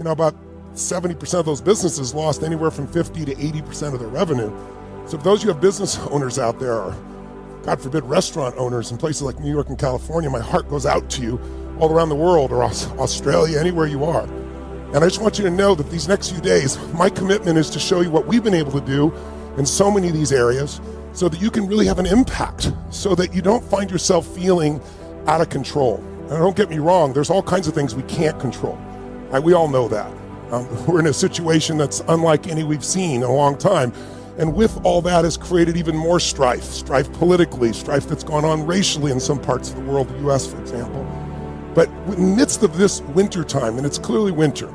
About 70% of those businesses lost anywhere from 50 to 80% of their revenue. So if those of you have business owners out there, or God forbid restaurant owners in places like New York and California, my heart goes out to you all around the world, or Australia, anywhere you are. And I just want you to know that these next few days, my commitment is to show you what we've been able to do in so many of these areas so that you can really have an impact, so that you don't find yourself feeling out of control. And don't get me wrong, there's all kinds of things we can't control. We all know that. We're in a situation that's unlike any we've seen in a long time. And with all that has created even more strife politically, strife that's gone on racially in some parts of the world, the US, for example. But in the midst of this winter time, and it's clearly winter,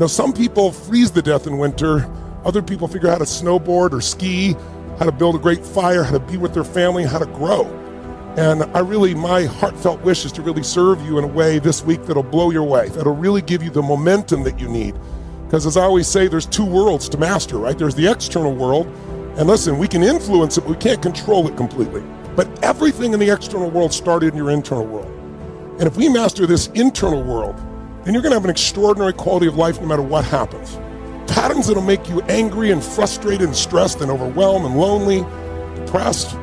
some people freeze to death in winter. Other people figure out how to snowboard or ski, how to build a great fire, how to be with their family, how to grow. And my heartfelt wish is to really serve you in a way this week that'll blow your way, that'll really give you the momentum that you need. Because as I always say, there's two worlds to master, right? There's the external world, and listen, we can influence it, but we can't control it completely. But everything in the external world started in your internal world. And if we master this internal world, then you're gonna have an extraordinary quality of life no matter what happens. Patterns that'll make you angry and frustrated and stressed and overwhelmed and lonely, depressed,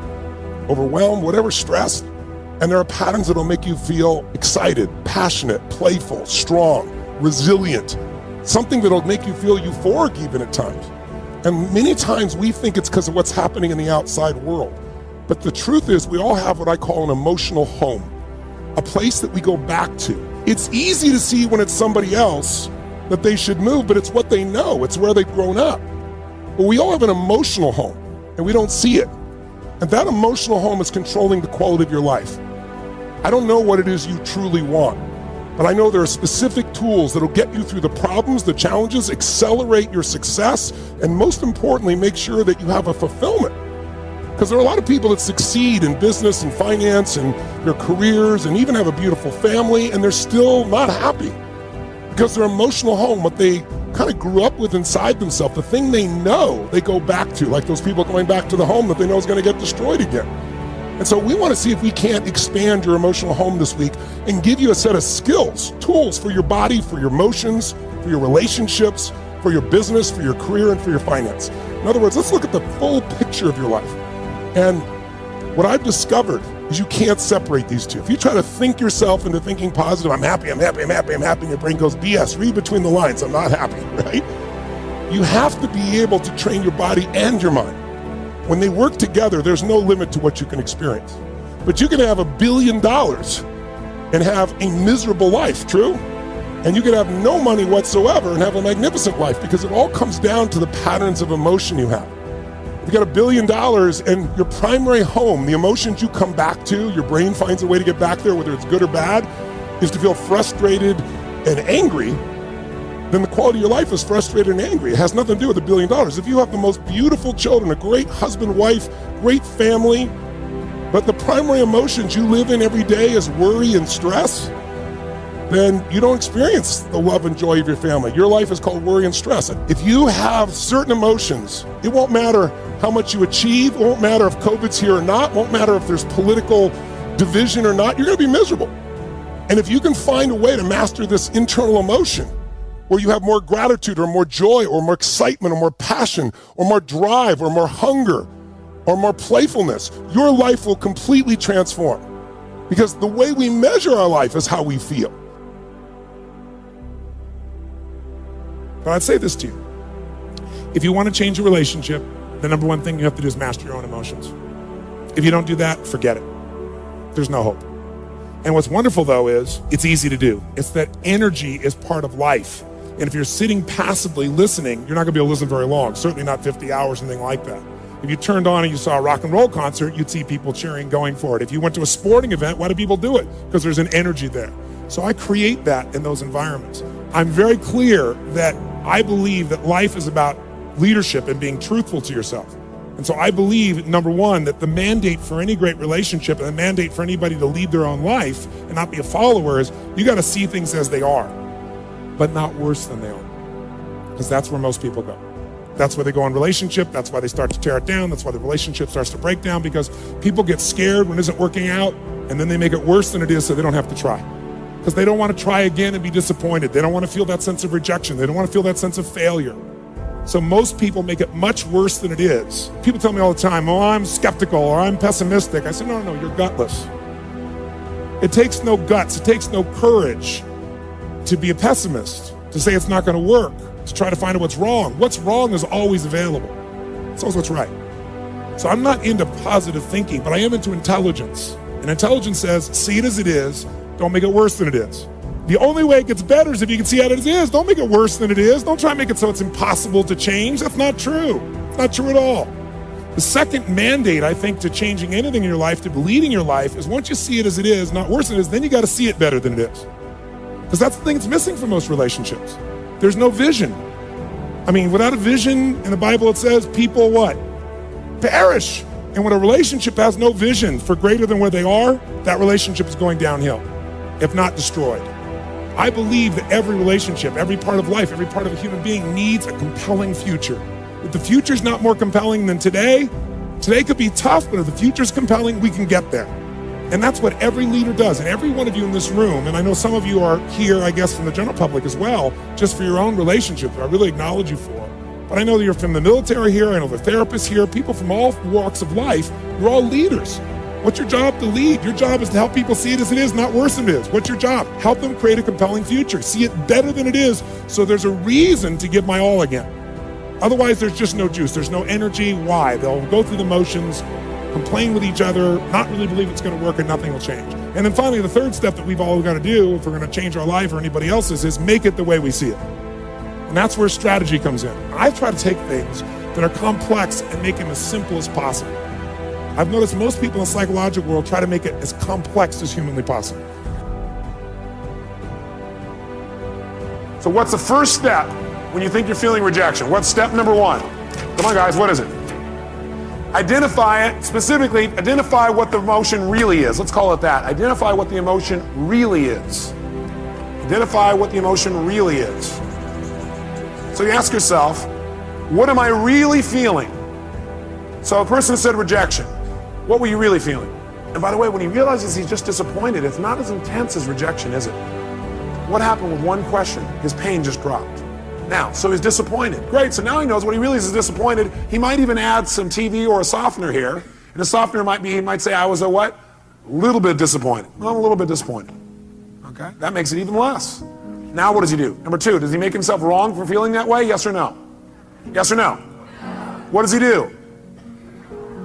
overwhelmed, whatever, stressed. And there are patterns that'll make you feel excited, passionate, playful, strong, resilient, something that'll make you feel euphoric even at times. And many times we think it's because of what's happening in the outside world. But the truth is we all have what I call an emotional home, a place that we go back to. It's easy to see when it's somebody else that they should move, but it's what they know, it's where they've grown up. But we all have an emotional home and we don't see it. And that emotional home is controlling the quality of your life. I don't know what it is you truly want, but I know there are specific tools that'll get you through the problems, the challenges, accelerate your success, and most importantly, make sure that you have a fulfillment. Because there are a lot of people that succeed in business and finance and their careers and even have a beautiful family, and they're still not happy. Because their emotional home, what they kind of grew up with inside themselves, the thing they know, they go back to, like those people going back to the home that they know is going to get destroyed again. And so we want to see if we can't expand your emotional home this week and give you a set of skills, tools for your body, for your emotions, for your relationships, for your business, for your career, and for your finance. In other words, let's look at the full picture of your life. And what I've discovered is you can't separate these two. If you try to think yourself into thinking positive, I'm happy, and your brain goes, BS, read between the lines, I'm not happy, right? You have to be able to train your body and your mind. When they work together, there's no limit to what you can experience. But you can have $1 billion and have a miserable life, true? And you can have no money whatsoever and have a magnificent life, because it all comes down to the patterns of emotion you have. If you got $1 billion and your primary home, the emotions you come back to, your brain finds a way to get back there, whether it's good or bad, is to feel frustrated and angry, then the quality of your life is frustrated and angry. It has nothing to do with $1 billion. If you have the most beautiful children, a great husband, wife, great family, but the primary emotions you live in every day is worry and stress, then you don't experience the love and joy of your family. Your life is called worry and stress. If you have certain emotions, it won't matter how much you achieve, it won't matter if COVID's here or not, it won't matter if there's political division or not, you're gonna be miserable. And if you can find a way to master this internal emotion, where you have more gratitude or more joy or more excitement or more passion or more drive or more hunger or more playfulness, your life will completely transform. Because the way we measure our life is how we feel. But I'd say this to you. If you want to change a relationship, the number one thing you have to do is master your own emotions. If you don't do that, forget it. There's no hope. And what's wonderful though is it's easy to do. It's that energy is part of life. And if you're sitting passively listening, you're not gonna be able to listen very long, certainly not 50 hours, anything like that. If you turned on and you saw a rock and roll concert, you'd see people cheering, going for it. If you went to a sporting event, why do people do it? Because there's an energy there. So I create that in those environments. I'm very clear that I believe that life is about leadership and being truthful to yourself. And so I believe, number one, that the mandate for any great relationship and the mandate for anybody to lead their own life and not be a follower is you gotta see things as they are, but not worse than they are. Because that's where most people go. That's where they go in relationship. That's why they start to tear it down. That's why the relationship starts to break down, because people get scared when it isn't working out, and then they make it worse than it is so they don't have to try. because they don't want to try again and be disappointed. They don't want to feel that sense of rejection. They don't want to feel that sense of failure. So most people make it much worse than it is. People tell me all the time, oh, I'm skeptical or I'm pessimistic. I say, no, you're gutless. It takes no guts, it takes no courage to be a pessimist, to say it's not going to work, to try to find out what's wrong. What's wrong is always available. It's always what's right. So I'm not into positive thinking, but I am into intelligence. And intelligence says, see it as it is, don't make it worse than it is. The only way it gets better is if you can see it as it is. Don't make it worse than it is. Don't try and make it so it's impossible to change. That's not true. It's not true at all. The second mandate, I think, to changing anything in your life, to leading your life, is once you see it as it is, not worse than it is, then you got to see it better than it is. Because that's the thing that's missing from most relationships. There's no vision. I mean, without a vision, in the Bible it says people what? Perish. And when a relationship has no vision for greater than where they are, that relationship is going downhill, if not destroyed. I believe that every relationship, every part of life, every part of a human being needs a compelling future. If the future's not more compelling than today could be tough, but if the future's compelling, we can get there. And that's what every leader does. And every one of you in this room, and I know some of you are here, I guess, from the general public as well, just for your own relationships, I really acknowledge you for. But I know that you're from the military here, I know the therapists here, people from all walks of life, you're all leaders. What's your job? To lead. Your job is to help people see it as it is, not worse than it is. What's your job? Help them create a compelling future. See it better than it is, so there's a reason to give my all again. Otherwise, there's just no juice. There's no energy. Why? They'll go through the motions, complain with each other, not really believe it's going to work, and nothing will change. And then finally, the third step that we've all got to do if we're going to change our life or anybody else's is make it the way we see it. And that's where strategy comes in. I try to take things that are complex and make them as simple as possible. I've noticed most people in the psychological world try to make it as complex as humanly possible. So what's the first step when you think you're feeling rejection? What's step number one? Come on, guys, what is it? Identify it. Specifically, identify what the emotion really is. Let's call it that. Identify what the emotion really is. Identify what the emotion really is. So you ask yourself, what am I really feeling? So a person said rejection. What were you really feeling? And by the way, when he realizes he's just disappointed, it's not as intense as rejection, is it? What happened with one question? His pain just dropped. Now, so he's disappointed. Great, so now he knows when he really is disappointed, he might even add some TV or a softener here. And the softener might be, he might say, I was a what? A little bit disappointed. Well, I'm a little bit disappointed. Okay, that makes it even less. Now what does he do? Number two, does he make himself wrong for feeling that way? Yes or no? Yes or no? What does he do?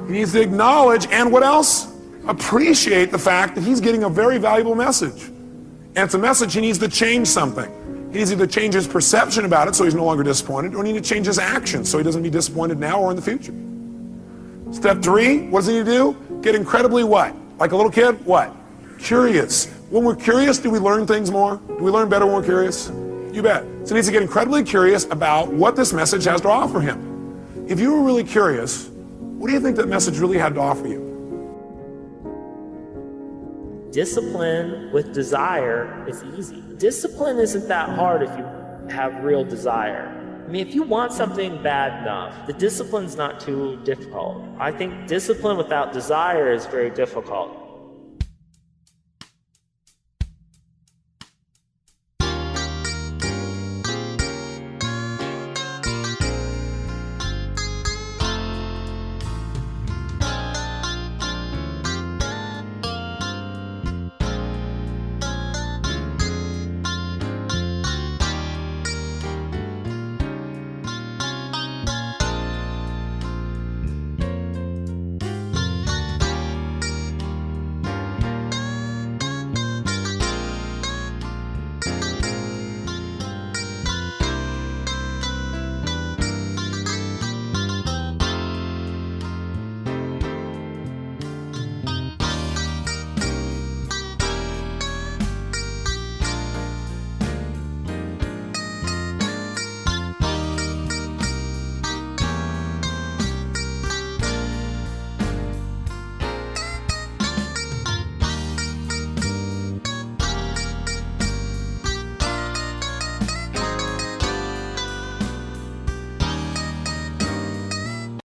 He needs to acknowledge and what else? Appreciate the fact that he's getting a very valuable message. And it's a message he needs to change something. He needs to either change his perception about it so he's no longer disappointed, or he needs to change his actions so he doesn't be disappointed now or in the future. Step three, what does he need to do? Get incredibly what? Like a little kid? What? Curious. When we're curious, do we learn things more? Do we learn better when we're curious? You bet. So he needs to get incredibly curious about what this message has to offer him. If you were really curious, what do you think that message really had to offer you? Discipline with desire is easy. Discipline isn't that hard if you have real desire. I mean, if you want something bad enough, the discipline's not too difficult. I think discipline without desire is very difficult.